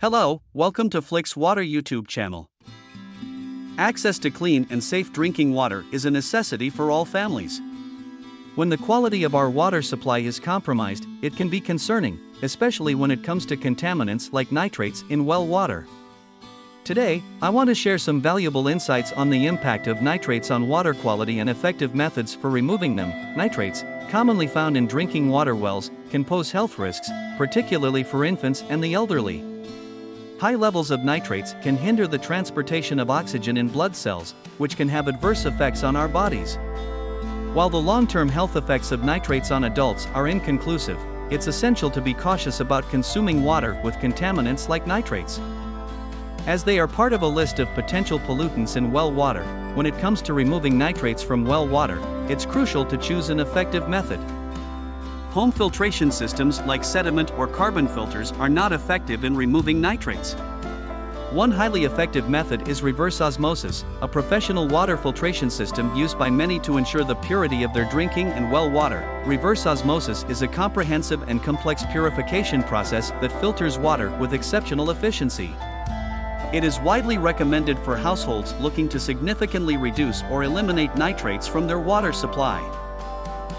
Hello, welcome to FlixWater YouTube channel. Access to clean and safe drinking water is a necessity for all families. When the quality of our water supply is compromised, it can be concerning, especially when it comes to contaminants like nitrates in well water. Today, I want to share some valuable insights on the impact of nitrates on water quality and effective methods for removing them. Nitrates, commonly found in drinking water wells, can pose health risks, particularly for infants and the elderly. High levels of nitrates can hinder the transportation of oxygen in blood cells, which can have adverse effects on our bodies. While the long-term health effects of nitrates on adults are inconclusive, it's essential to be cautious about consuming water with contaminants like nitrates. As they are part of a list of potential pollutants in well water, when it comes to removing nitrates from well water, it's crucial to choose an effective method. Home filtration systems like sediment or carbon filters are not effective in removing nitrates. One highly effective method is reverse osmosis, a professional water filtration system used by many to ensure the purity of their drinking and well water. Reverse osmosis is a comprehensive and complex purification process that filters water with exceptional efficiency. It is widely recommended for households looking to significantly reduce or eliminate nitrates from their water supply.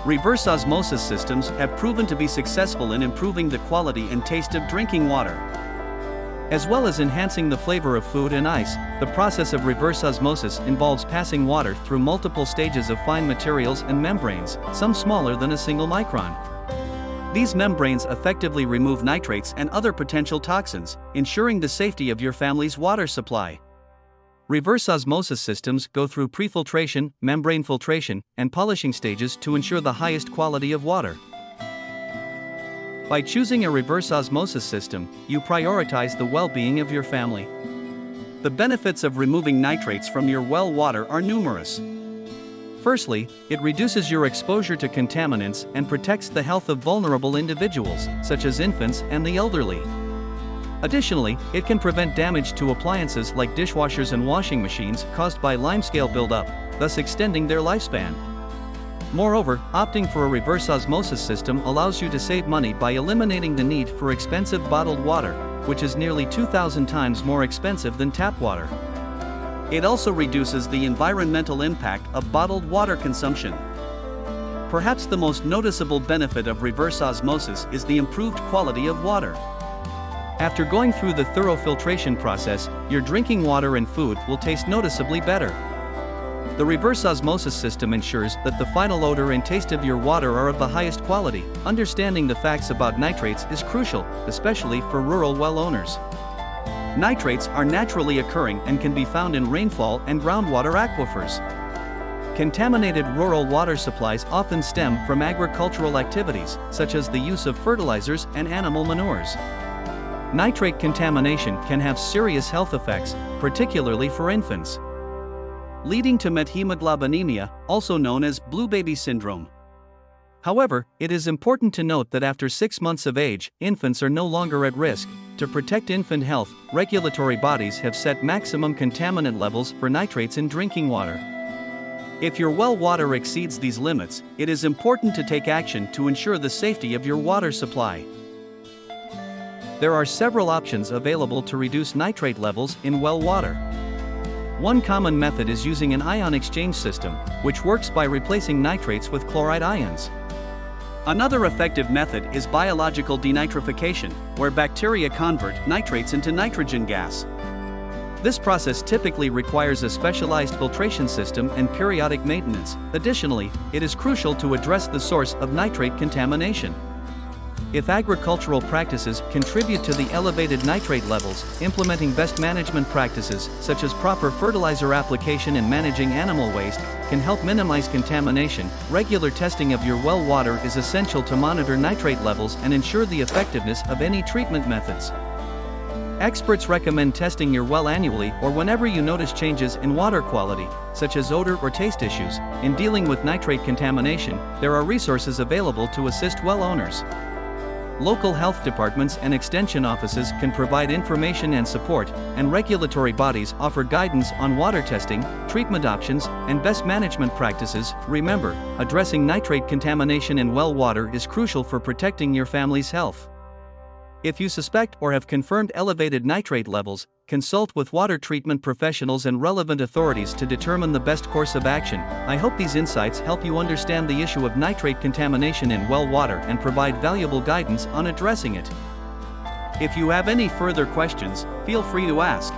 Reverse osmosis systems have proven to be successful in improving the quality and taste of drinking water. As well as enhancing the flavor of food and ice, the process of reverse osmosis involves passing water through multiple stages of fine materials and membranes, some smaller than a single micron. These membranes effectively remove nitrates and other potential toxins, ensuring the safety of your family's water supply. Reverse osmosis systems go through prefiltration, membrane filtration, and polishing stages to ensure the highest quality of water. By choosing a reverse osmosis system, you prioritize the well-being of your family. The benefits of removing nitrates from your well water are numerous. Firstly, it reduces your exposure to contaminants and protects the health of vulnerable individuals, such as infants and the elderly. Additionally, it can prevent damage to appliances like dishwashers and washing machines caused by limescale buildup, thus extending their lifespan. Moreover, opting for a reverse osmosis system allows you to save money by eliminating the need for expensive bottled water, which is nearly 2,000 times more expensive than tap water. It also reduces the environmental impact of bottled water consumption. Perhaps the most noticeable benefit of reverse osmosis is the improved quality of water. After going through the thorough filtration process, your drinking water and food will taste noticeably better. The reverse osmosis system ensures that the final odor and taste of your water are of the highest quality. Understanding the facts about nitrates is crucial, especially for rural well owners. Nitrates are naturally occurring and can be found in rainfall and groundwater aquifers. Contaminated rural water supplies often stem from agricultural activities, such as the use of fertilizers and animal manures. Nitrate contamination can have serious health effects, particularly for infants, leading to methemoglobinemia, also known as blue baby syndrome. However, it is important to note that after 6 months of age, infants are no longer at risk. To protect infant health, regulatory bodies have set maximum contaminant levels for nitrates in drinking water. If your well water exceeds these limits, it is important to take action to ensure the safety of your water supply. There are several options available to reduce nitrate levels in well water. One common method is using an ion exchange system, which works by replacing nitrates with chloride ions. Another effective method is biological denitrification, where bacteria convert nitrates into nitrogen gas. This process typically requires a specialized filtration system and periodic maintenance. Additionally, it is crucial to address the source of nitrate contamination. If agricultural practices contribute to the elevated nitrate levels, implementing best management practices, such as proper fertilizer application and managing animal waste, can help minimize contamination. Regular testing of your well water is essential to monitor nitrate levels and ensure the effectiveness of any treatment methods. Experts recommend testing your well annually or whenever you notice changes in water quality, such as odor or taste issues. In dealing with nitrate contamination, there are resources available to assist well owners. Local health departments and extension offices can provide information and support, and regulatory bodies offer guidance on water testing, treatment options, and best management practices. Remember, addressing nitrate contamination in well water is crucial for protecting your family's health. If you suspect or have confirmed elevated nitrate levels, consult with water treatment professionals and relevant authorities to determine the best course of action. I hope these insights help you understand the issue of nitrate contamination in well water and provide valuable guidance on addressing it. If you have any further questions, feel free to ask.